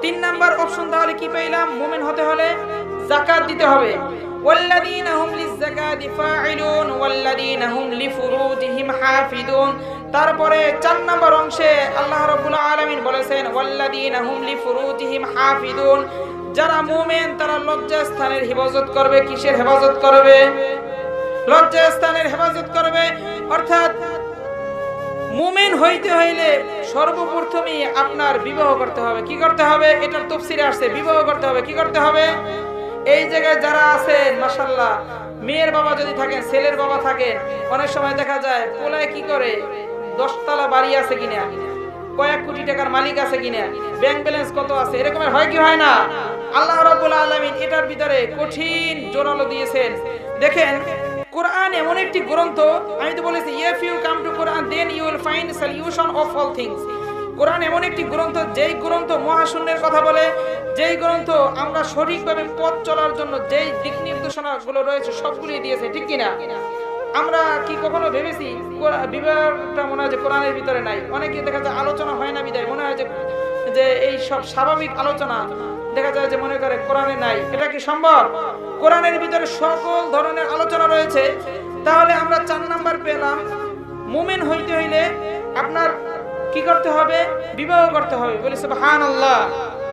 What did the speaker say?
তিন number option তাহলে কি পেলাম? মুমিন হতে হলে যাকাত দিতে হবে। ওয়াল্লাযীনা হুম লিয-যাকাতি ফাঈলুন ওয়াল্লাযীনা হুম লিফুরুজিহিম হাফিজুন। তারপরে 4 নম্বর অংশে আল্লাহ রাব্বুল আলামিন বলেছেন ওয়াল্লাযীনা হুম লিফুরুজিহিম হাফিজুন, যারা মুমিন তারা লজ্জাস্থানের হেফাজত করবে। কিসের হেফাজত করবে? লজ্জাস্থানের হেফাজত করবে। অর্থাৎ মুমিন হইতে হইলে সর্বপ্রথমই আপনার বিবাহ করতে হবে। কি করতে হবে? এটার তাফসীরে আসছে বিবাহ করতে হবে। কি করতে হবে? এই জায়গায় যারা আছেন মাশাআল্লাহ, মেয়ের বাবা যদি থাকেন, ছেলের বাবা থাকেন, অনেক সময় দেখা যায় পোলায় কি করে 10 তলা বাড়ি আছে কিনা, কয়েক কোটি টাকার মালিক আছে কিনা, ব্যাংক ব্যালেন্স কত আছে, এরকমের হয় কি হয় না? আল্লাহ রাব্বুল আলামিন এটার ভিতরে কঠিন জোরালো দিয়েছেন। দেখেন কোরআন এমন একটি গ্রন্থ, আমি তো বলেছি if you come to Quran then you will find solution of all things. Quran এমন একটি গ্রন্থ, যেই গ্রন্থ মহাশূন্যের কথা বলে, যেই গ্রন্থ আমরা সঠিকভাবে পথ চলার জন্য যেই দিক নির্দেশনাগুলো রয়েছে সবগুলি দিয়েছে, ঠিক কিনা? আমরা কি কখনো ভেবেছি বিবাহটা মনে হয় যে কোরআনের ভিতরে নাই? অনেকে দেখা যায় আলোচনা হয় না বিদায় মনে হয় যে এই সব স্বাভাবিক আলোচনা দেখা যায় যে মনে করে কোরআনে নাই। এটা কি সম্ভব? কোরআনের ভিতরে সকল ধরনের আলোচনা রয়েছে। তাহলে আমরা 4 নাম্বার পেলাম, মুমিন হইতে হইলে আপনার কি করতে হবে? বিবাহ করতে হবে। বলি সুবহানাল্লাহ।